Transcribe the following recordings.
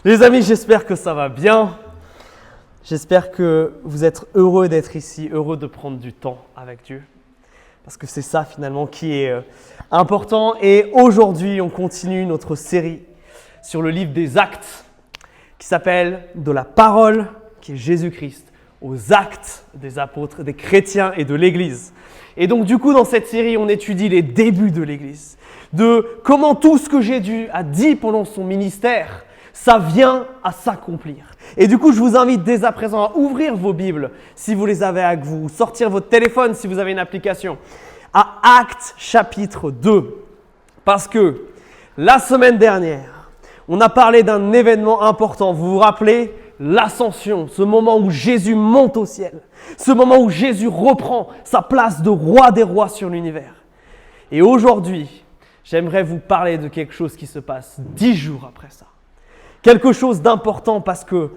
Les amis, j'espère que ça va bien. J'espère que vous êtes heureux d'être ici, heureux de prendre du temps avec Dieu. Parce que c'est ça finalement qui est important. Et aujourd'hui, on continue notre série sur le livre des Actes qui s'appelle « De la parole qui est Jésus-Christ aux actes des apôtres, des chrétiens et de l'Église ». Et donc du coup, dans cette série, on étudie les débuts de l'Église, de comment tout ce que Jésus a dit pendant son ministère, ça vient à s'accomplir. Et du coup, je vous invite dès à présent à ouvrir vos Bibles, si vous les avez avec vous, sortir votre téléphone si vous avez une application, à Actes chapitre 2. Parce que la semaine dernière, on a parlé d'un événement important. Vous vous rappelez ? L'ascension, ce moment où Jésus monte au ciel, ce moment où Jésus reprend sa place de roi des rois sur l'univers. Et aujourd'hui, j'aimerais vous parler de quelque chose qui se passe 10 jours après ça. Quelque chose d'important parce que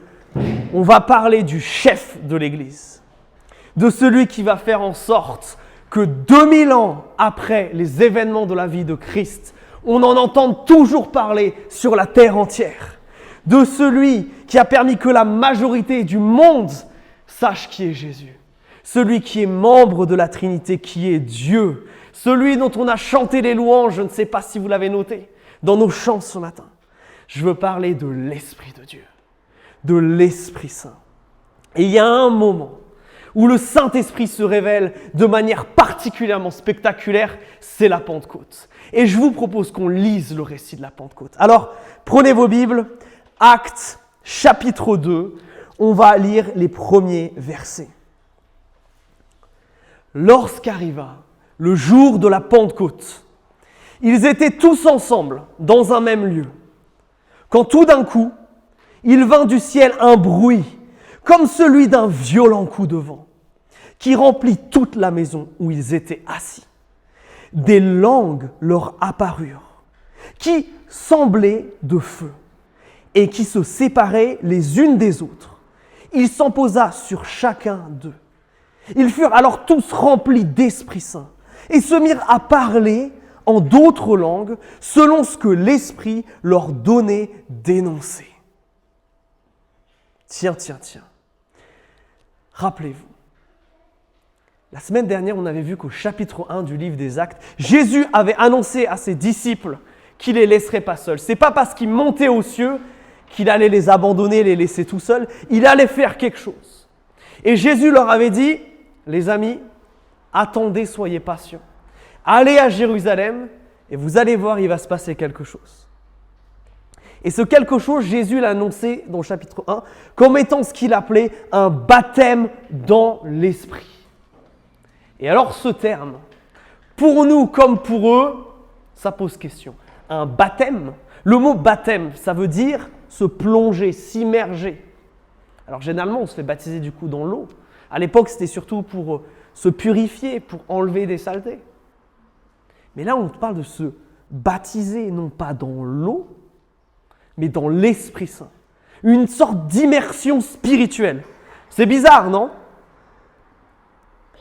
on va parler du chef de l'Église, de celui qui va faire en sorte que 2000 ans après les événements de la vie de Christ, on en entende toujours parler sur la terre entière. De celui qui a permis que la majorité du monde sache qui est Jésus. Celui qui est membre de la Trinité, qui est Dieu. Celui dont on a chanté les louanges, je ne sais pas si vous l'avez noté, dans nos chants ce matin. Je veux parler de l'Esprit de Dieu, de l'Esprit Saint. Et il y a un moment où le Saint-Esprit se révèle de manière particulièrement spectaculaire, c'est la Pentecôte. Et je vous propose qu'on lise le récit de la Pentecôte. Alors, prenez vos Bibles, Actes chapitre 2, on va lire les premiers versets. Lorsqu'arriva le jour de la Pentecôte, ils étaient tous ensemble dans un même lieu. Quand tout d'un coup, il vint du ciel un bruit, comme celui d'un violent coup de vent, qui remplit toute la maison où ils étaient assis. Des langues leur apparurent, qui semblaient de feu, et qui se séparaient les unes des autres. Il s'en posa sur chacun d'eux. Ils furent alors tous remplis d'Esprit Saint, et se mirent à parler en d'autres langues, selon ce que l'Esprit leur donnait d'énoncer. Tiens. Rappelez-vous, la semaine dernière, on avait vu qu'au chapitre 1 du livre des Actes, Jésus avait annoncé à ses disciples qu'il ne les laisserait pas seuls. Ce n'est pas parce qu'il montait aux cieux qu'il allait les abandonner, les laisser tout seuls. Il allait faire quelque chose. Et Jésus leur avait dit, les amis, attendez, soyez patients. Allez à Jérusalem et vous allez voir, il va se passer quelque chose. Et ce quelque chose, Jésus l'a annoncé dans le chapitre 1 comme étant ce qu'il appelait un baptême dans l'esprit. Et alors ce terme, pour nous comme pour eux, ça pose question. Un baptême, le mot baptême, ça veut dire se plonger, s'immerger. Alors généralement, on se fait baptiser du coup dans l'eau. À l'époque, c'était surtout pour se purifier, pour enlever des saletés. Mais là, on parle de se baptiser, non pas dans l'eau, mais dans l'Esprit Saint. Une sorte d'immersion spirituelle. C'est bizarre, non ?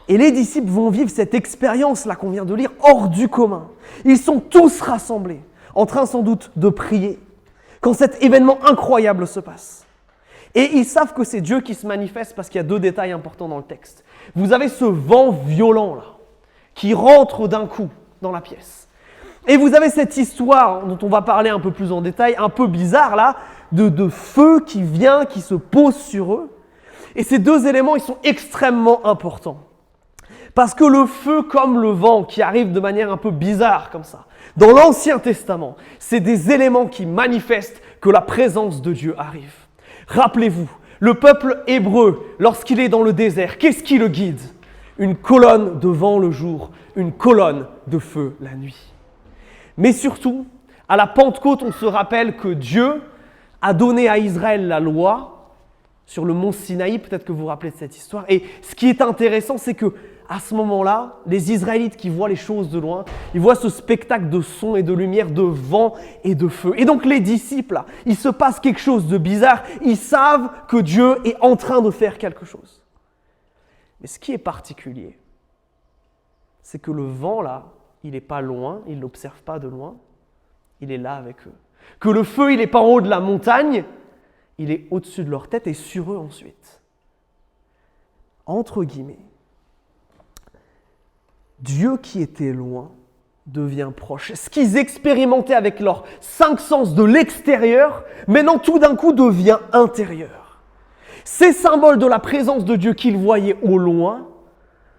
Et les disciples vont vivre cette expérience-là qu'on vient de lire hors du commun. Ils sont tous rassemblés, en train sans doute de prier, quand cet événement incroyable se passe. Et ils savent que c'est Dieu qui se manifeste parce qu'il y a deux détails importants dans le texte. Vous avez ce vent violent là, qui rentre d'un coup dans la pièce. Et vous avez cette histoire dont on va parler un peu plus en détail, un peu bizarre là, de feu qui vient, qui se pose sur eux. Et ces deux éléments, ils sont extrêmement importants. Parce que le feu comme le vent qui arrive de manière un peu bizarre comme ça, dans l'Ancien Testament, c'est des éléments qui manifestent que la présence de Dieu arrive. Rappelez-vous, le peuple hébreu, lorsqu'il est dans le désert, qu'est-ce qui le guide ? Une colonne de vent le jour, une colonne de feu la nuit. Mais surtout, à la Pentecôte, on se rappelle que Dieu a donné à Israël la loi sur le mont Sinaï, peut-être que vous vous rappelez de cette histoire. Et ce qui est intéressant, c'est que à ce moment-là, les Israélites qui voient les choses de loin, ils voient ce spectacle de son et de lumière, de vent et de feu. Et donc les disciples, là, il se passe quelque chose de bizarre. Ils savent que Dieu est en train de faire quelque chose. Mais ce qui est particulier, c'est que le vent, là, il n'est pas loin, il ne l'observe pas de loin, il est là avec eux. Que le feu, il n'est pas en haut de la montagne, il est au-dessus de leur tête et sur eux ensuite. Entre guillemets, Dieu qui était loin devient proche. Ce qu'ils expérimentaient avec leurs 5 sens de l'extérieur, maintenant tout d'un coup devient intérieur. Ces symboles de la présence de Dieu qu'ils voyaient au loin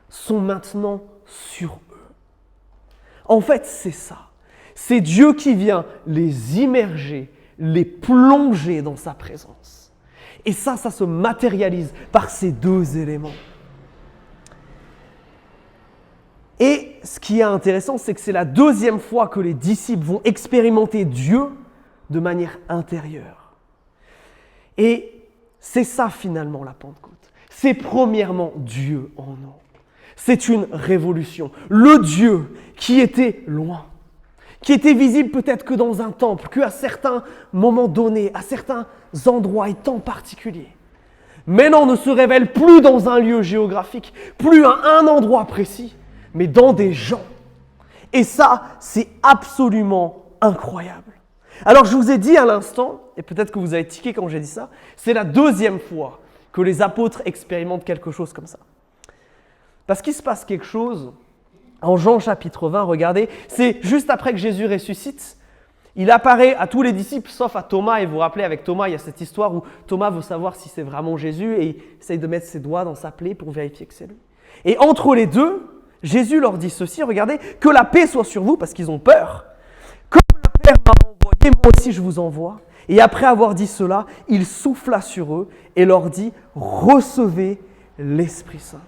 sont maintenant sur eux. En fait, c'est ça. C'est Dieu qui vient les immerger, les plonger dans sa présence. Et ça se matérialise par ces 2 éléments. Et ce qui est intéressant, c'est que c'est la 2e fois que les disciples vont expérimenter Dieu de manière intérieure. Et c'est ça finalement la Pentecôte. C'est premièrement Dieu en nous. C'est une révolution. Le Dieu qui était loin, qui était visible peut-être que dans un temple, qu'à certains moments donnés, à certains endroits et temps particuliers, maintenant ne se révèle plus dans un lieu géographique, plus à un endroit précis, mais dans des gens. Et ça, c'est absolument incroyable. Alors je vous ai dit à l'instant, et peut-être que vous avez tiqué quand j'ai dit ça, c'est la 2e fois que les apôtres expérimentent quelque chose comme ça. Parce qu'il se passe quelque chose en Jean chapitre 20, regardez, c'est juste après que Jésus ressuscite, il apparaît à tous les disciples, sauf à Thomas, et vous vous rappelez avec Thomas, il y a cette histoire où Thomas veut savoir si c'est vraiment Jésus, et il essaye de mettre ses doigts dans sa plaie pour vérifier que c'est lui. Et entre les deux, Jésus leur dit ceci, regardez, que la paix soit sur vous, parce qu'ils ont peur. Comme le Père m'a envoyé, moi aussi je vous envoie. Et après avoir dit cela, il souffla sur eux et leur dit, recevez l'Esprit Saint.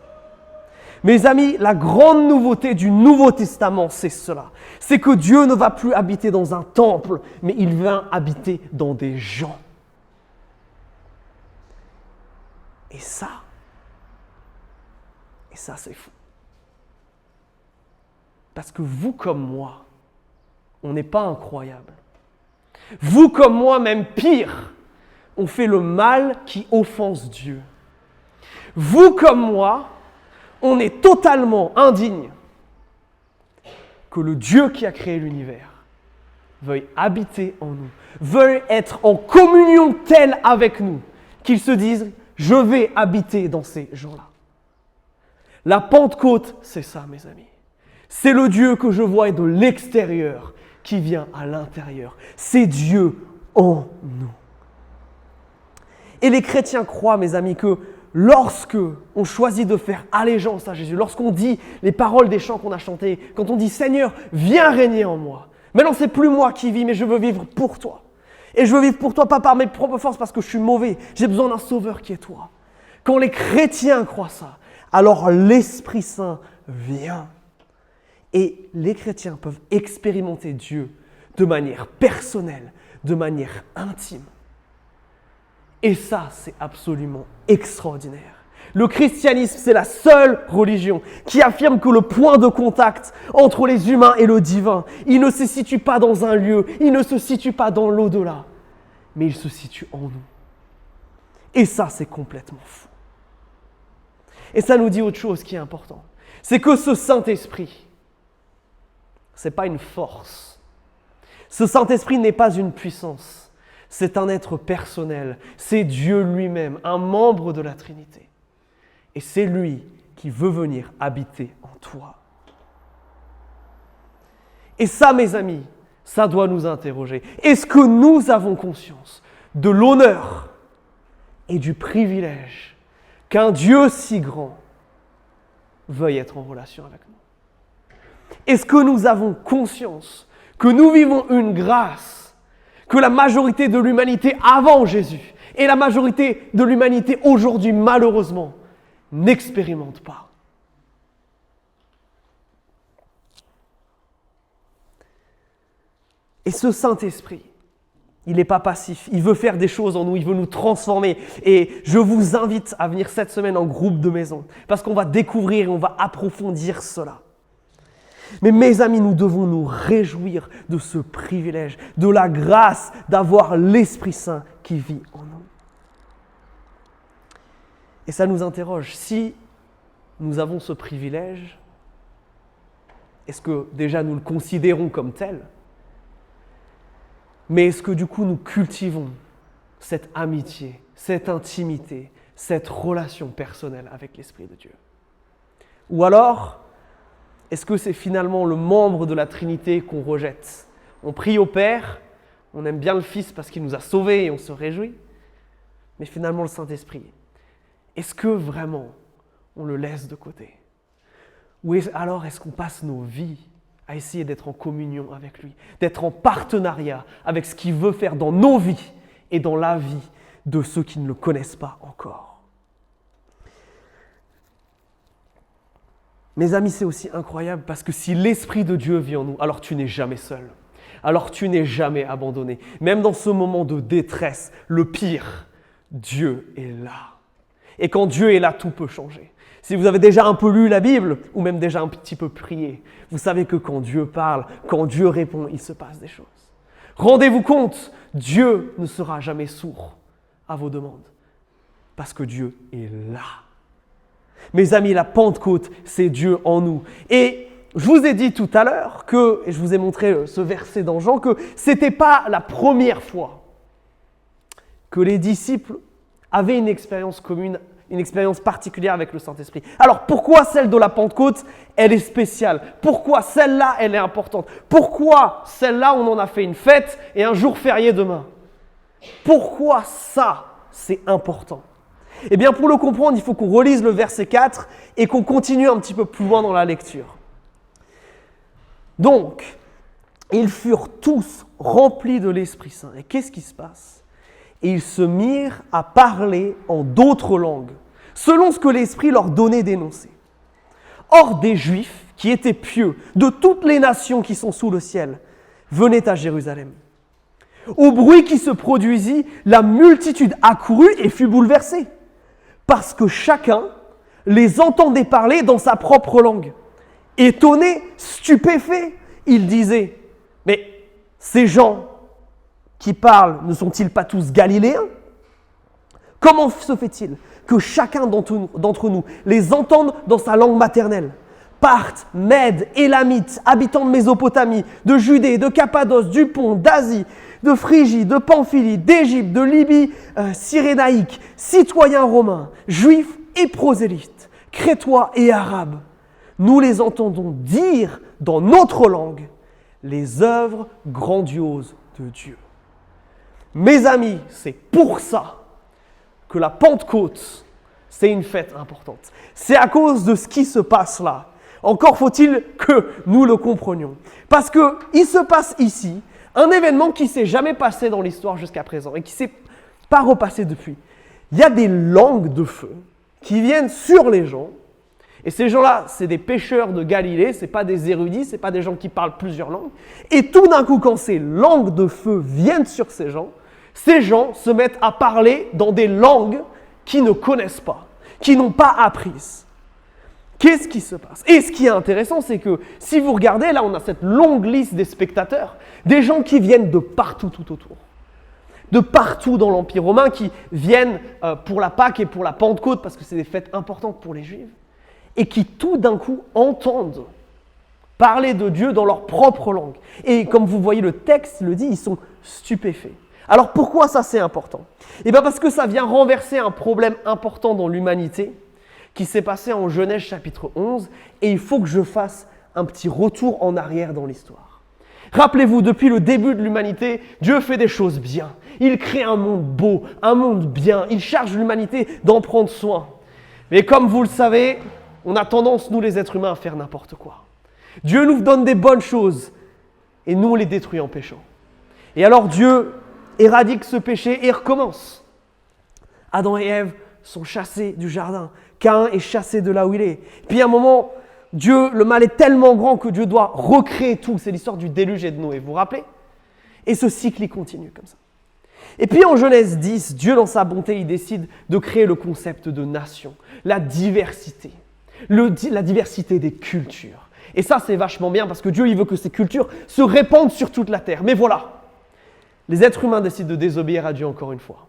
Mes amis, la grande nouveauté du Nouveau Testament, c'est cela. C'est que Dieu ne va plus habiter dans un temple, mais il vient habiter dans des gens. Et ça c'est fou. Parce que vous comme moi, on n'est pas incroyable. Vous comme moi, même pire, on fait le mal qui offense Dieu. Vous comme moi, on est totalement indigne que le Dieu qui a créé l'univers veuille habiter en nous, veuille être en communion telle avec nous, qu'il se dise « je vais habiter dans ces gens-là ». La Pentecôte, c'est ça mes amis. C'est le Dieu que je vois de l'extérieur qui vient à l'intérieur. C'est Dieu en nous. Et les chrétiens croient, mes amis, que lorsque on choisit de faire allégeance à Jésus, lorsqu'on dit les paroles des chants qu'on a chantés, quand on dit « Seigneur, viens régner en moi », maintenant c'est plus moi qui vis, mais je veux vivre pour toi. Et je veux vivre pour toi, pas par mes propres forces parce que je suis mauvais. J'ai besoin d'un sauveur qui est toi. Quand les chrétiens croient ça, alors l'Esprit Saint vient. Et les chrétiens peuvent expérimenter Dieu de manière personnelle, de manière intime. Et ça, c'est absolument extraordinaire. Le christianisme, c'est la seule religion qui affirme que le point de contact entre les humains et le divin, il ne se situe pas dans un lieu, il ne se situe pas dans l'au-delà, mais il se situe en nous. Et ça, c'est complètement fou. Et ça nous dit autre chose qui est important. C'est que ce Saint-Esprit, ce n'est pas une force. Ce Saint-Esprit n'est pas une puissance. C'est un être personnel. C'est Dieu lui-même, un membre de la Trinité. Et c'est lui qui veut venir habiter en toi. Et ça, mes amis, ça doit nous interroger. Est-ce que nous avons conscience de l'honneur et du privilège qu'un Dieu si grand veuille être en relation avec nous? Est-ce que nous avons conscience que nous vivons une grâce que la majorité de l'humanité avant Jésus et la majorité de l'humanité aujourd'hui, malheureusement, n'expérimente pas? Et ce Saint-Esprit, il n'est pas passif, il veut faire des choses en nous, il veut nous transformer. Et je vous invite à venir cette semaine en groupe de maison, parce qu'on va découvrir et on va approfondir cela. Mais mes amis, nous devons nous réjouir de ce privilège, de la grâce d'avoir l'Esprit Saint qui vit en nous. Et ça nous interroge, si nous avons ce privilège, est-ce que déjà nous le considérons comme tel ? Mais est-ce que du coup nous cultivons cette amitié, cette intimité, cette relation personnelle avec l'Esprit de Dieu? Ou alors, est-ce que c'est finalement le membre de la Trinité qu'on rejette? On prie au Père, on aime bien le Fils parce qu'il nous a sauvés et on se réjouit, mais finalement le Saint-Esprit, est-ce que vraiment on le laisse de côté? Ou alors est-ce qu'on passe nos vies à essayer d'être en communion avec lui, d'être en partenariat avec ce qu'il veut faire dans nos vies et dans la vie de ceux qui ne le connaissent pas encore? Mes amis, c'est aussi incroyable parce que si l'Esprit de Dieu vit en nous, alors tu n'es jamais seul. Alors tu n'es jamais abandonné. Même dans ce moment de détresse, le pire, Dieu est là. Et quand Dieu est là, tout peut changer. Si vous avez déjà un peu lu la Bible, ou même déjà un petit peu prié, vous savez que quand Dieu parle, quand Dieu répond, il se passe des choses. Rendez-vous compte, Dieu ne sera jamais sourd à vos demandes. Parce que Dieu est là. Mes amis, la Pentecôte, c'est Dieu en nous. Et je vous ai dit tout à l'heure que, et je vous ai montré ce verset dans Jean, que ce n'était pas la première fois que les disciples avaient une expérience commune, une expérience particulière avec le Saint-Esprit. Alors pourquoi celle de la Pentecôte, elle est spéciale? Pourquoi celle-là, elle est importante? Pourquoi celle-là, on en a fait une fête et un jour férié demain? Pourquoi ça, c'est important? Eh bien, pour le comprendre, il faut qu'on relise le verset 4 et qu'on continue un petit peu plus loin dans la lecture. Donc, ils furent tous remplis de l'Esprit Saint. Et qu'est-ce qui se passe? Et ils se mirent à parler en d'autres langues, selon ce que l'Esprit leur donnait d'énoncer. Or, des Juifs qui étaient pieux de toutes les nations qui sont sous le ciel venaient à Jérusalem. Au bruit qui se produisit, la multitude accourut et fut bouleversée, parce que chacun les entendait parler dans sa propre langue. Étonnés, stupéfaits, ils disaient « Mais ces gens qui parlent ne sont-ils pas tous galiléens? Comment se fait-il que chacun d'entre nous les entende dans sa langue maternelle? Parthes, Mèdes, Élamites, habitants de Mésopotamie, de Judée, de Cappadoce, du Pont, d'Asie, de Phrygie, de Pamphylie, d'Égypte, de Libye cyrénaïque, citoyens romains, juifs et prosélytes, crétois et arabes. Nous les entendons dire dans notre langue les œuvres grandioses de Dieu. » Mes amis, c'est pour ça que la Pentecôte, c'est une fête importante. C'est à cause de ce qui se passe là. Encore faut-il que nous le comprenions. Parce qu'il se passe ici un événement qui ne s'est jamais passé dans l'histoire jusqu'à présent et qui ne s'est pas repassé depuis. Il y a des langues de feu qui viennent sur les gens. Et ces gens-là, c'est des pêcheurs de Galilée, ce n'est pas des érudits, ce n'est pas des gens qui parlent plusieurs langues. Et tout d'un coup, quand ces langues de feu viennent sur ces gens se mettent à parler dans des langues qu'ils ne connaissent pas, qu'ils n'ont pas apprises. Qu'est-ce qui se passe? Et ce qui est intéressant, c'est que si vous regardez, là, on a cette longue liste des spectateurs, des gens qui viennent de partout tout autour. De partout dans l'Empire romain, qui viennent pour la Pâque et pour la Pentecôte, parce que c'est des fêtes importantes pour les Juifs, et qui tout d'un coup entendent parler de Dieu dans leur propre langue. Et comme vous voyez, le texte le dit, ils sont stupéfaits. Alors pourquoi ça c'est important? Eh bien parce que ça vient renverser un problème important dans l'humanité qui s'est passé en Genèse chapitre 11 et il faut que je fasse un petit retour en arrière dans l'histoire. Rappelez-vous, depuis le début de l'humanité, Dieu fait des choses bien. Il crée un monde beau, un monde bien. Il charge l'humanité d'en prendre soin. Mais comme vous le savez, on a tendance, nous les êtres humains, à faire n'importe quoi. Dieu nous donne des bonnes choses et nous on les détruit en péchant. Et alors Dieu éradique ce péché et recommence. Adam et Ève sont chassés du jardin. Caïn est chassé de là où il est. Puis à un moment, le mal est tellement grand que Dieu doit recréer tout. C'est l'histoire du déluge et de Noé, vous vous rappelez? Et ce cycle, il continue comme ça. Et puis en Genèse 10, Dieu dans sa bonté, il décide de créer le concept de nation, la diversité. La diversité des cultures. Et ça, c'est vachement bien parce que Dieu, il veut que ces cultures se répandent sur toute la terre. Mais voilà, les êtres humains décident de désobéir à Dieu encore une fois.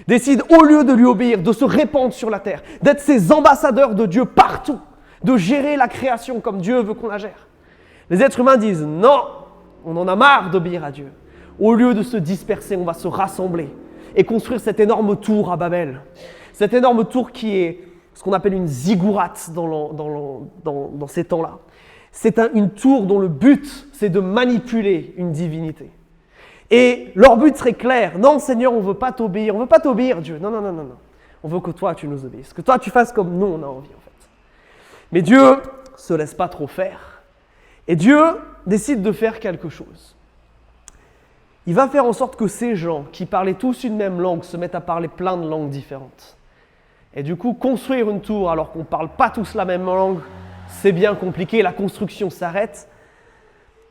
Décident, au lieu de lui obéir, de se répandre sur la terre, d'être ces ambassadeurs de Dieu partout, de gérer la création comme Dieu veut qu'on la gère. Les êtres humains disent, non, on en a marre d'obéir à Dieu. au lieu de se disperser, on va se rassembler et construire cette énorme tour à Babel. Cette énorme tour qui est ce qu'on appelle une ziggourate dans ces temps-là. C'est une tour dont le but, c'est de manipuler une divinité. Et leur but serait clair. Non, Seigneur, on ne veut pas t'obéir. On ne veut pas t'obéir, Dieu. Non. On veut que toi, tu nous obéisses. Que toi, tu fasses comme nous, on a envie, en fait. Mais Dieu ne se laisse pas trop faire. Et Dieu décide de faire quelque chose. Il va faire en sorte que ces gens qui parlaient tous une même langue se mettent à parler plein de langues différentes. Et du coup, construire une tour alors qu'on ne parle pas tous la même langue, c'est bien compliqué, la construction s'arrête.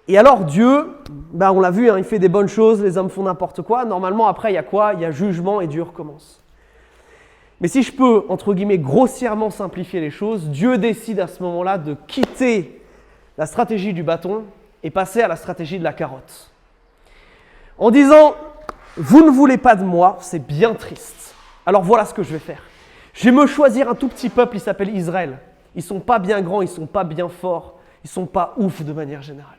Et alors Dieu, on l'a vu, il fait des bonnes choses, les hommes font n'importe quoi. Normalement, après, il y a quoi? Il y a jugement et Dieu recommence. Mais si je peux, entre guillemets, grossièrement simplifier les choses, Dieu décide à ce moment-là de quitter la stratégie du bâton et passer à la stratégie de la carotte. En disant, vous ne voulez pas de moi, c'est bien triste. Alors voilà ce que je vais faire. Je vais me choisir un tout petit peuple, il s'appelle Israël. Ils ne sont pas bien grands, ils ne sont pas bien forts, ils ne sont pas ouf de manière générale.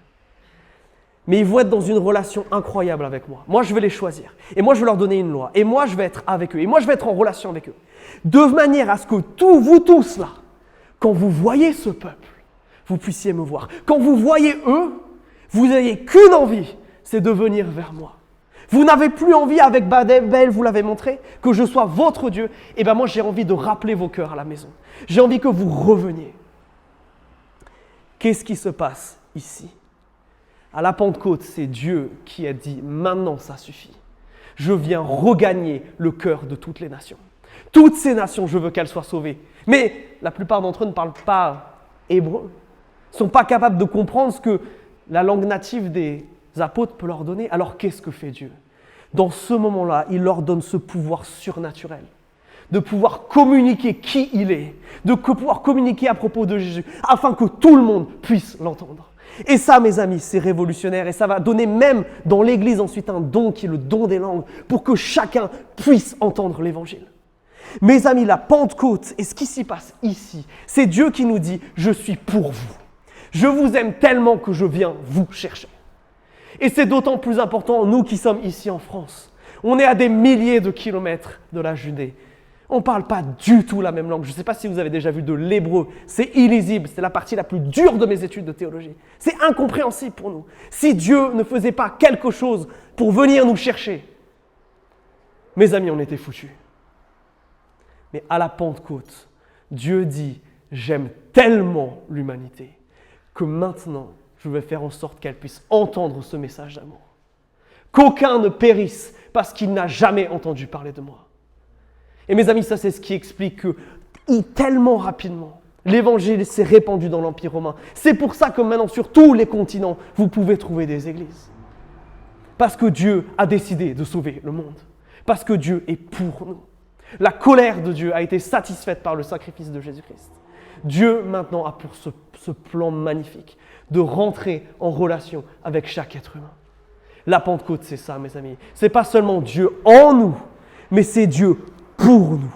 Mais ils vont être dans une relation incroyable avec moi. Moi, je vais les choisir. Et moi, je vais leur donner une loi. Et moi, je vais être avec eux. Et moi, je vais être en relation avec eux. De manière à ce que vous tous là, quand vous voyez ce peuple, vous puissiez me voir. Quand vous voyez eux, vous n'ayez qu'une envie, c'est de venir vers moi. Vous n'avez plus envie, avec Babel, vous l'avez montré, que je sois votre Dieu. Et bien moi, j'ai envie de rappeler vos cœurs à la maison. J'ai envie que vous reveniez. Qu'est-ce qui se passe ici? À la Pentecôte, c'est Dieu qui a dit « Maintenant, ça suffit. Je viens regagner le cœur de toutes les nations. Toutes ces nations, je veux qu'elles soient sauvées. » Mais la plupart d'entre eux ne parlent pas hébreu. Ils ne sont pas capables de comprendre ce que la langue native des apôtres peut leur donner. Alors qu'est-ce que fait Dieu? Dans ce moment-là, il leur donne ce pouvoir surnaturel de pouvoir communiquer qui il est, de pouvoir communiquer à propos de Jésus, afin que tout le monde puisse l'entendre. Et ça, mes amis, c'est révolutionnaire et ça va donner même dans l'Église ensuite un don qui est le don des langues pour que chacun puisse entendre l'Évangile. Mes amis, la Pentecôte et ce qui s'y passe ici, c'est Dieu qui nous dit « Je suis pour vous. Je vous aime tellement que je viens vous chercher. » Et c'est d'autant plus important, nous qui sommes ici en France. On est à des milliers de kilomètres de la Judée. On ne parle pas du tout la même langue. Je ne sais pas si vous avez déjà vu de l'hébreu. C'est illisible. C'est la partie la plus dure de mes études de théologie. C'est incompréhensible pour nous. Si Dieu ne faisait pas quelque chose pour venir nous chercher, mes amis, on était foutus. Mais à la Pentecôte, Dieu dit « J'aime tellement l'humanité que maintenant, je vais faire en sorte qu'elle puisse entendre ce message d'amour. Qu'aucun ne périsse parce qu'il n'a jamais entendu parler de moi. » Et mes amis, ça c'est ce qui explique que tellement rapidement, l'évangile s'est répandu dans l'Empire romain. C'est pour ça que maintenant, sur tous les continents, vous pouvez trouver des églises. Parce que Dieu a décidé de sauver le monde. Parce que Dieu est pour nous. La colère de Dieu a été satisfaite par le sacrifice de Jésus-Christ. Dieu maintenant a pour ce plan magnifique de rentrer en relation avec chaque être humain. La Pentecôte, c'est ça, mes amis. Ce n'est pas seulement Dieu en nous, mais c'est Dieu pour nous.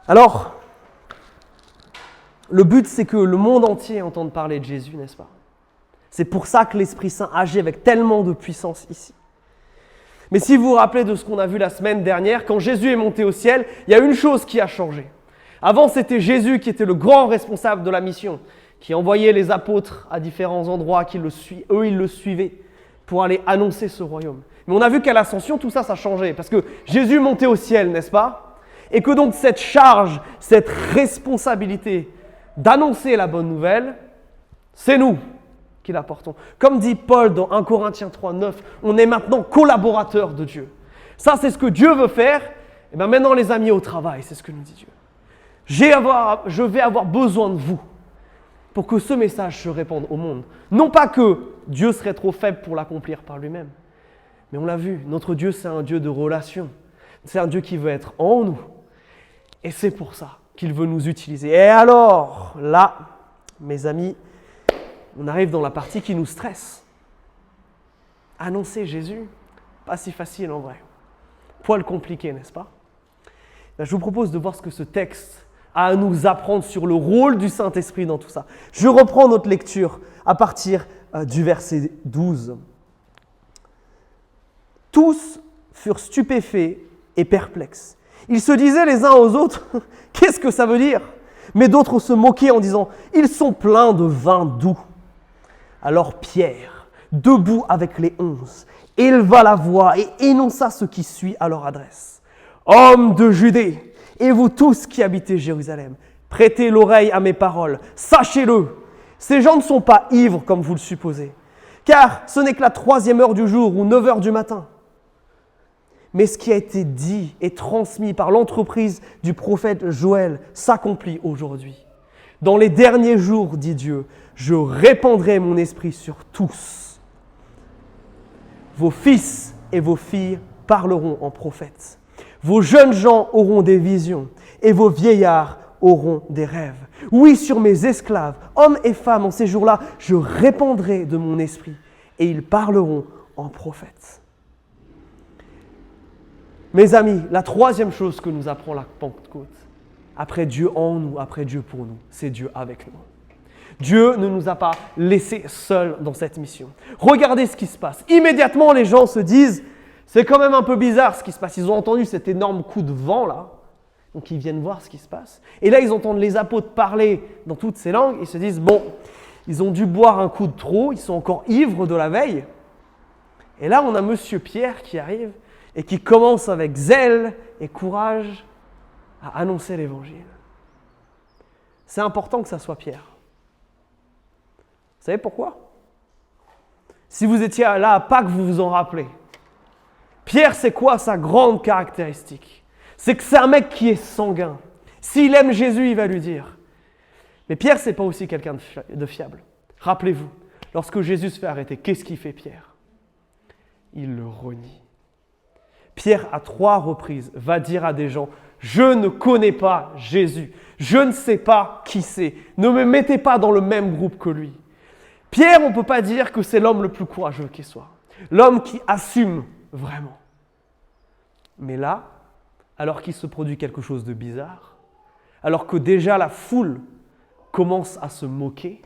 Alors, le but, c'est que le monde entier entende parler de Jésus, n'est-ce pas? C'est pour ça que l'Esprit Saint agit avec tellement de puissance ici. Mais si vous vous rappelez de ce qu'on a vu la semaine dernière, quand Jésus est monté au ciel, il y a une chose qui a changé. Avant, c'était Jésus qui était le grand responsable de la mission, qui envoyait les apôtres à différents endroits, eux, ils le suivaient pour aller annoncer ce royaume. Mais on a vu qu'à l'ascension, tout ça, ça a changé, parce que Jésus montait au ciel, n'est-ce pas? Et que donc cette charge, cette responsabilité d'annoncer la bonne nouvelle, c'est nous qui la portons. Comme dit Paul dans 1 Corinthiens 3, 9, on est maintenant collaborateurs de Dieu. Ça, c'est ce que Dieu veut faire. Et bien maintenant, les amis, au travail, c'est ce que nous dit Dieu. Je vais avoir besoin de vous pour que ce message se répande au monde. Non pas que Dieu serait trop faible pour l'accomplir par lui-même, mais on l'a vu, notre Dieu, c'est un Dieu de relation. C'est un Dieu qui veut être en nous. Et c'est pour ça qu'il veut nous utiliser. Et alors, là, mes amis, on arrive dans la partie qui nous stresse. Annoncer Jésus, pas si facile en vrai. Poil compliqué, n'est-ce pas? Là, je vous propose de voir ce que ce texte à nous apprendre sur le rôle du Saint-Esprit dans tout ça. Je reprends notre lecture à partir du verset 12. Tous furent stupéfaits et perplexes. Ils se disaient les uns aux autres, « Qu'est-ce que ça veut dire ?» Mais d'autres se moquaient en disant, « Ils sont pleins de vin doux. » Alors Pierre, debout avec les 11, éleva la voix et énonça ce qui suit à leur adresse. « Hommes de Judée, et vous tous qui habitez Jérusalem, prêtez l'oreille à mes paroles, sachez-le, ces gens ne sont pas ivres comme vous le supposez, car ce n'est que la 3e heure du jour ou 9 heures du matin. Mais ce qui a été dit et transmis par l'entreprise du prophète Joël s'accomplit aujourd'hui. Dans les derniers jours, dit Dieu, je répandrai mon esprit sur tous. Vos fils et vos filles parleront en prophètes. Vos jeunes gens auront des visions et vos vieillards auront des rêves. Oui, sur mes esclaves, hommes et femmes, en ces jours-là, je répandrai de mon esprit et ils parleront en prophètes. Mes amis, la 3e chose que nous apprend la Pentecôte, après Dieu en nous, après Dieu pour nous, c'est Dieu avec nous. Dieu ne nous a pas laissés seuls dans cette mission. Regardez ce qui se passe. Immédiatement, les gens se disent, c'est quand même un peu bizarre ce qui se passe. Ils ont entendu cet énorme coup de vent là, donc ils viennent voir ce qui se passe. Et là, ils entendent les apôtres parler dans toutes ces langues. Ils se disent, bon, ils ont dû boire un coup de trop, ils sont encore ivres de la veille. Et là, on a Monsieur Pierre qui arrive et qui commence avec zèle et courage à annoncer l'Évangile. C'est important que ça soit Pierre. Vous savez pourquoi ? Si vous étiez là à Pâques, vous vous en rappelez. Pierre, c'est quoi sa grande caractéristique ? C'est que c'est un mec qui est sanguin. S'il aime Jésus, il va lui dire. Mais Pierre, c'est pas aussi quelqu'un de fiable. Rappelez-vous, lorsque Jésus se fait arrêter, qu'est-ce qu'il fait Pierre ? Il le renie. Pierre, à 3 reprises, va dire à des gens, « Je ne connais pas Jésus. Je ne sais pas qui c'est. Ne me mettez pas dans le même groupe que lui. » Pierre, on ne peut pas dire que c'est l'homme le plus courageux qui soit. L'homme qui assume vraiment. Mais là, alors qu'il se produit quelque chose de bizarre, alors que déjà la foule commence à se moquer,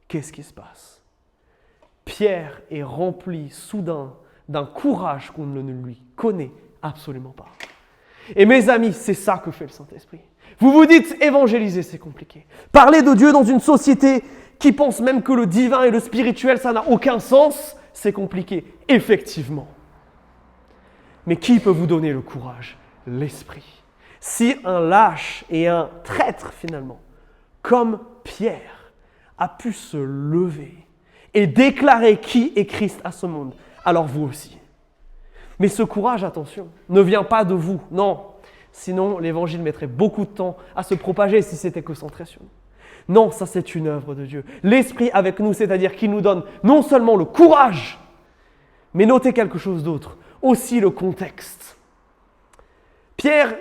qu'est-ce qui se passe ? Pierre est rempli soudain d'un courage qu'on ne lui connaît absolument pas. Et mes amis, c'est ça que fait le Saint-Esprit. Vous vous dites, évangéliser, c'est compliqué. Parler de Dieu dans une société qui pense même que le divin et le spirituel, ça n'a aucun sens, c'est compliqué, effectivement. Mais qui peut vous donner le courage ? L'Esprit. Si un lâche et un traître, finalement, comme Pierre, a pu se lever et déclarer qui est Christ à ce monde, alors vous aussi. Mais ce courage, attention, ne vient pas de vous, non. Sinon, l'évangile mettrait beaucoup de temps à se propager si c'était que centré sur nous. Non, ça c'est une œuvre de Dieu. L'Esprit avec nous, c'est-à-dire qu'il nous donne non seulement le courage, mais notez quelque chose d'autre, aussi le contexte. Pierre,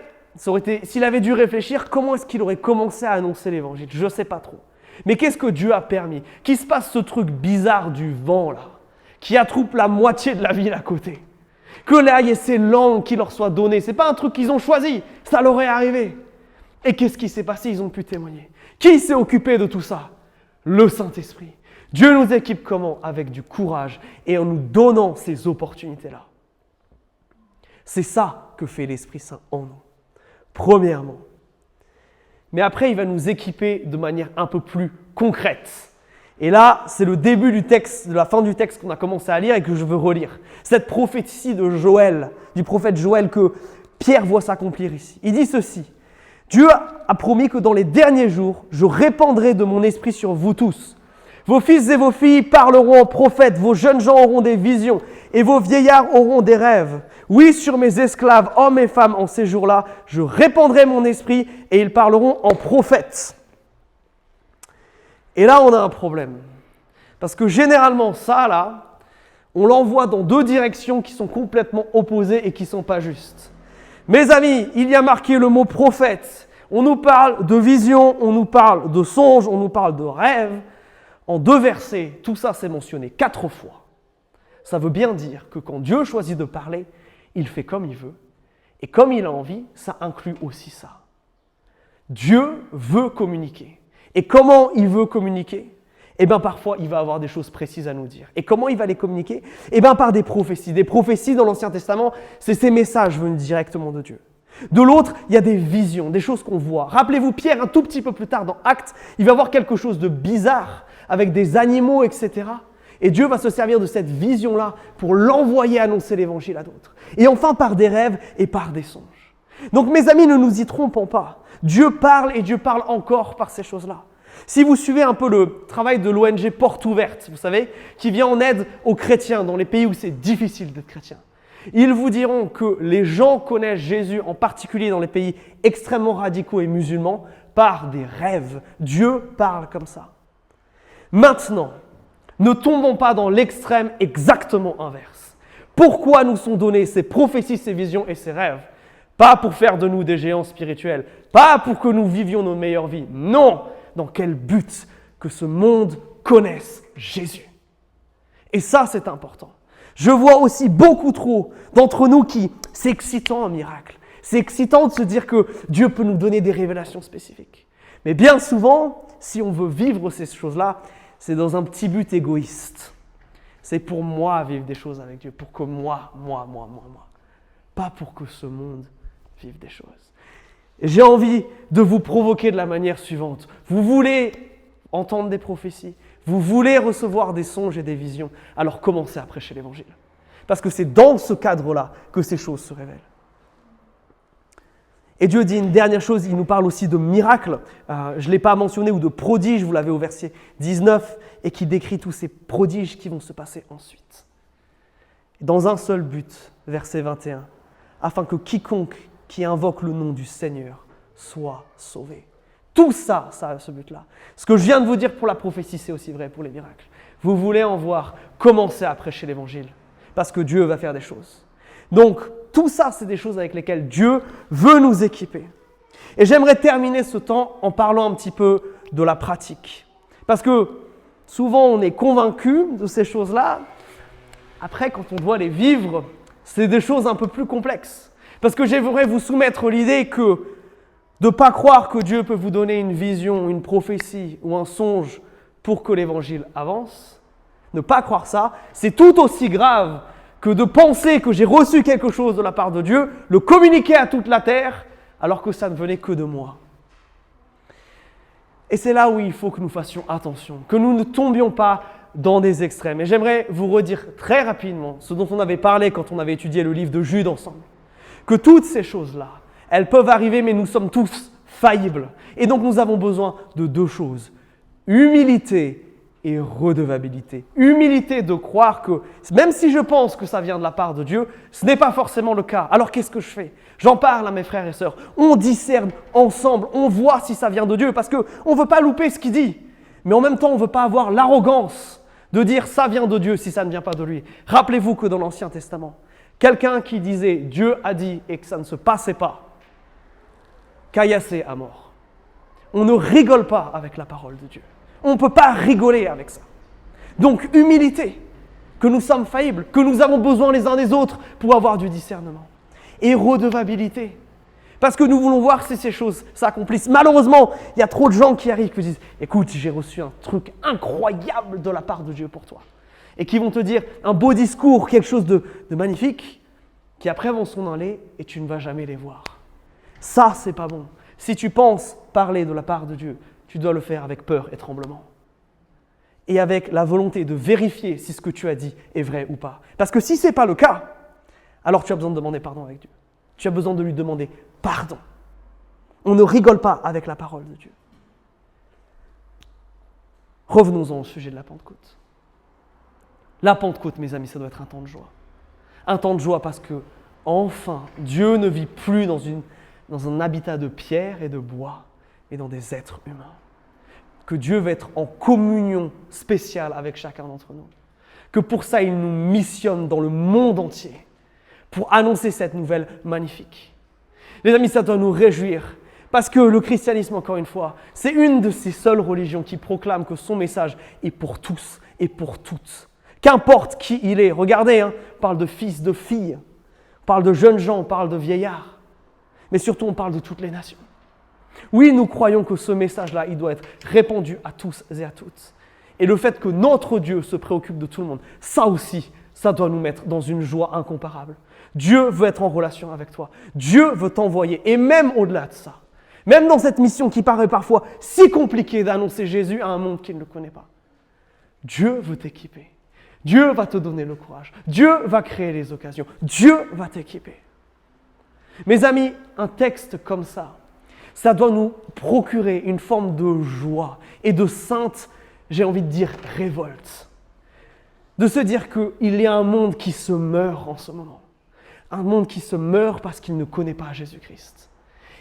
s'il avait dû réfléchir, comment est-ce qu'il aurait commencé à annoncer l'évangile ? Je ne sais pas trop. Mais qu'est-ce que Dieu a permis ? Qu'il se passe ce truc bizarre du vent là, qui attroupe la moitié de la ville à côté. Que là, il y ait ces langues qui leur soient données. Ce n'est pas un truc qu'ils ont choisi, ça leur est arrivé. Et qu'est-ce qui s'est passé ? Ils ont pu témoigner. Qui s'est occupé de tout ça ? Le Saint-Esprit. Dieu nous équipe comment ? Avec du courage et en nous donnant ces opportunités-là. C'est ça que fait l'Esprit Saint en nous. Premièrement. Mais après, il va nous équiper de manière un peu plus concrète. Et là, c'est le début du texte, de la fin du texte qu'on a commencé à lire et que je veux relire. Cette prophétie de Joël, du prophète Joël que Pierre voit s'accomplir ici. Il dit ceci. Dieu a promis que dans les derniers jours, je répandrai de mon esprit sur vous tous. Vos fils et vos filles parleront en prophètes, vos jeunes gens auront des visions et vos vieillards auront des rêves. Oui, sur mes esclaves, hommes et femmes, en ces jours-là, je répandrai mon esprit et ils parleront en prophètes. Et là, on a un problème. Parce que généralement, ça, là, on l'envoie dans 2 directions qui sont complètement opposées et qui ne sont pas justes. Mes amis, il y a marqué le mot prophète. On nous parle de vision, on nous parle de songe, on nous parle de rêve. En 2 versets, tout ça c'est mentionné 4 fois. Ça veut bien dire que quand Dieu choisit de parler, il fait comme il veut. Et comme il a envie, ça inclut aussi ça. Dieu veut communiquer. Et comment il veut communiquer ? Eh bien, parfois, il va avoir des choses précises à nous dire. Et comment il va les communiquer ? Eh bien, par des prophéties. Des prophéties dans l'Ancien Testament, c'est ces messages venus directement de Dieu. De l'autre, il y a des visions, des choses qu'on voit. Rappelez-vous, Pierre, un tout petit peu plus tard dans Actes, il va voir quelque chose de bizarre avec des animaux, etc. Et Dieu va se servir de cette vision-là pour l'envoyer annoncer l'évangile à d'autres. Et enfin, par des rêves et par des songes. Donc, mes amis, ne nous y trompons pas. Dieu parle et Dieu parle encore par ces choses-là. Si vous suivez un peu le travail de l'ONG Porte Ouverte, vous savez, qui vient en aide aux chrétiens dans les pays où c'est difficile d'être chrétien, ils vous diront que les gens connaissent Jésus, en particulier dans les pays extrêmement radicaux et musulmans, par des rêves. Dieu parle comme ça. Maintenant, ne tombons pas dans l'extrême exactement inverse. Pourquoi nous sont donnés ces prophéties, ces visions et ces rêves ? Pas pour faire de nous des géants spirituels, pas pour que nous vivions nos meilleures vies. Non! Dans quel but ? Que ce monde connaisse Jésus. Et ça, c'est important. Je vois aussi beaucoup trop d'entre nous qui, c'est excitant un miracle. C'est excitant de se dire que Dieu peut nous donner des révélations spécifiques. Mais bien souvent, si on veut vivre ces choses-là, c'est dans un petit but égoïste. C'est pour moi vivre des choses avec Dieu, pour que moi. Pas pour que ce monde vive des choses. Et j'ai envie de vous provoquer de la manière suivante. Vous voulez entendre des prophéties, vous voulez recevoir des songes et des visions, alors commencez à prêcher l'Évangile. Parce que c'est dans ce cadre-là que ces choses se révèlent. Et Dieu dit une dernière chose, il nous parle aussi de miracles. Je ne l'ai pas mentionné, ou de prodiges, vous l'avez au verset 19, et qui décrit tous ces prodiges qui vont se passer ensuite. Dans un seul but, verset 21, afin que quiconque qui invoque le nom du Seigneur soit sauvé. Tout ça, ça a ce but-là. Ce que je viens de vous dire pour la prophétie, c'est aussi vrai pour les miracles. Vous voulez en voir, commencez à prêcher l'Évangile, parce que Dieu va faire des choses. Donc, tout ça, c'est des choses avec lesquelles Dieu veut nous équiper. Et j'aimerais terminer ce temps en parlant un petit peu de la pratique. Parce que souvent, on est convaincu de ces choses-là. Après, quand on doit les vivre, c'est des choses un peu plus complexes. Parce que j'aimerais vous soumettre l'idée que de ne pas croire que Dieu peut vous donner une vision, une prophétie ou un songe pour que l'Évangile avance, ne pas croire ça, c'est tout aussi grave que de penser que j'ai reçu quelque chose de la part de Dieu, le communiquer à toute la terre, alors que ça ne venait que de moi. Et c'est là où il faut que nous fassions attention, que nous ne tombions pas dans des extrêmes. Et j'aimerais vous redire très rapidement ce dont on avait parlé quand on avait étudié le livre de Jude ensemble. Que toutes ces choses-là, elles peuvent arriver, mais nous sommes tous faillibles. Et donc nous avons besoin de deux choses, humilité et redevabilité. Humilité de croire que, même si je pense que ça vient de la part de Dieu, ce n'est pas forcément le cas. Alors qu'est-ce que je fais ? J'en parle à mes frères et sœurs. On discerne ensemble, on voit si ça vient de Dieu, parce qu'on ne veut pas louper ce qu'il dit. Mais en même temps, on ne veut pas avoir l'arrogance de dire ça vient de Dieu si ça ne vient pas de lui. Rappelez-vous que dans l'Ancien Testament, quelqu'un qui disait Dieu a dit et que ça ne se passait pas, caillassé à mort. On ne rigole pas avec la parole de Dieu. On ne peut pas rigoler avec ça. Donc, humilité, que nous sommes faillibles, que nous avons besoin les uns des autres pour avoir du discernement. Et redevabilité, parce que nous voulons voir si ces choses s'accomplissent. Malheureusement, il y a trop de gens qui arrivent, qui disent « Écoute, j'ai reçu un truc incroyable de la part de Dieu pour toi. » Et qui vont te dire un beau discours, quelque chose de magnifique, qui après vont s'en aller et tu ne vas jamais les voir. Ça, c'est pas bon. Si tu penses parler de la part de Dieu, tu dois le faire avec peur et tremblement. Et avec la volonté de vérifier si ce que tu as dit est vrai ou pas. Parce que si ce n'est pas le cas, alors tu as besoin de demander pardon avec Dieu. Tu as besoin de lui demander pardon. On ne rigole pas avec la parole de Dieu. Revenons-en au sujet de la Pentecôte. La Pentecôte, mes amis, ça doit être un temps de joie. Un temps de joie parce que, enfin, Dieu ne vit plus dans un habitat de pierre et de bois, mais dans des êtres humains. Que Dieu va être en communion spéciale avec chacun d'entre nous. Que pour ça, il nous missionne dans le monde entier pour annoncer cette nouvelle magnifique. Les amis, ça doit nous réjouir parce que le christianisme, encore une fois, c'est une de ces seules religions qui proclame que son message est pour tous et pour toutes. Qu'importe qui il est. Regardez, on parle de fils, de filles, on parle de jeunes gens, on parle de vieillards. Mais surtout, on parle de toutes les nations. Oui, nous croyons que ce message-là, il doit être répandu à tous et à toutes. Et le fait que notre Dieu se préoccupe de tout le monde, ça aussi, ça doit nous mettre dans une joie incomparable. Dieu veut être en relation avec toi. Dieu veut t'envoyer. Et même au-delà de ça, même dans cette mission qui paraît parfois si compliquée d'annoncer Jésus à un monde qu'il ne connaît pas, Dieu veut t'équiper. Dieu va te donner le courage. Dieu va créer les occasions. Dieu va t'équiper. Mes amis, un texte comme ça doit nous procurer une forme de joie et de sainte, j'ai envie de dire, révolte. De se dire qu'il y a un monde qui se meurt en ce moment. Un monde qui se meurt parce qu'il ne connaît pas Jésus-Christ.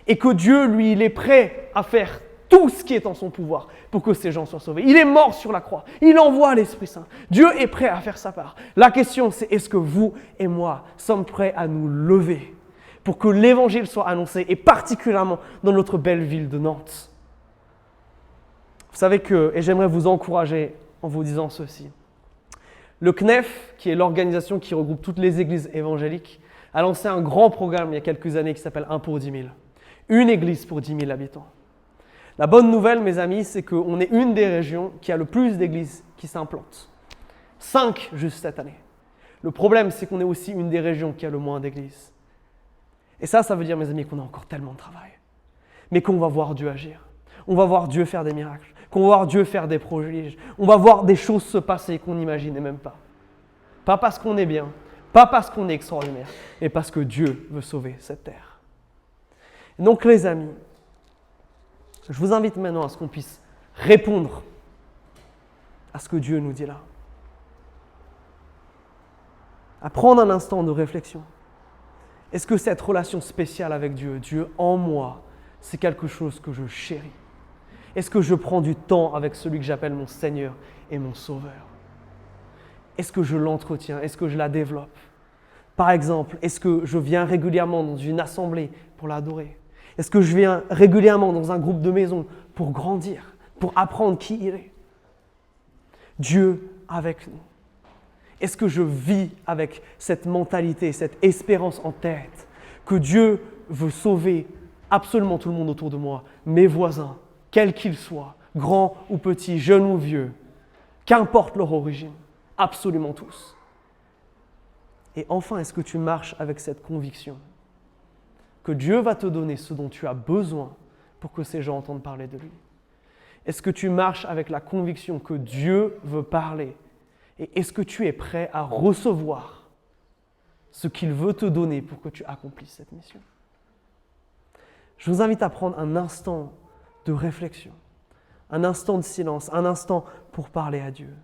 Et que Dieu, lui, il est prêt à faire tout ce qui est en son pouvoir pour que ces gens soient sauvés. Il est mort sur la croix. Il envoie l'Esprit Saint. Dieu est prêt à faire sa part. La question, c'est est-ce que vous et moi sommes prêts à nous lever pour que l'Évangile soit annoncé, et particulièrement dans notre belle ville de Nantes. Vous savez que, et j'aimerais vous encourager en vous disant ceci, le CNEF, qui est l'organisation qui regroupe toutes les églises évangéliques, a lancé un grand programme il y a quelques années qui s'appelle 1 pour 10 000. Une église pour 10 000 habitants. La bonne nouvelle, mes amis, c'est qu'on est une des régions qui a le plus d'églises qui s'implantent. 5 juste cette année. Le problème, c'est qu'on est aussi une des régions qui a le moins d'églises. Et ça veut dire, mes amis, qu'on a encore tellement de travail. Mais qu'on va voir Dieu agir. On va voir Dieu faire des miracles. Qu'on va voir Dieu faire des prodiges. On va voir des choses se passer qu'on n'imaginait même pas. Pas parce qu'on est bien, pas parce qu'on est extraordinaire, mais parce que Dieu veut sauver cette terre. Et donc, les amis, je vous invite maintenant à ce qu'on puisse répondre à ce que Dieu nous dit là. À prendre un instant de réflexion. Est-ce que cette relation spéciale avec Dieu, Dieu en moi, c'est quelque chose que je chéris? Est-ce que je prends du temps avec celui que j'appelle mon Seigneur et mon Sauveur? Est-ce que je l'entretiens? Est-ce que je la développe? Par exemple, est-ce que je viens régulièrement dans une assemblée pour l'adorer? Est-ce que je viens régulièrement dans un groupe de maison pour grandir, pour apprendre qui il est? Dieu avec nous. Est-ce que je vis avec cette mentalité, cette espérance en tête que Dieu veut sauver absolument tout le monde autour de moi, mes voisins, quels qu'ils soient, grands ou petits, jeunes ou vieux, qu'importe leur origine, absolument tous. Et enfin, est-ce que tu marches avec cette conviction que Dieu va te donner ce dont tu as besoin pour que ces gens entendent parler de lui? Est-ce que tu marches avec la conviction que Dieu veut parler? Et est-ce que tu es prêt à recevoir ce qu'il veut te donner pour que tu accomplisses cette mission? Je vous invite à prendre un instant de réflexion, un instant de silence, un instant pour parler à Dieu.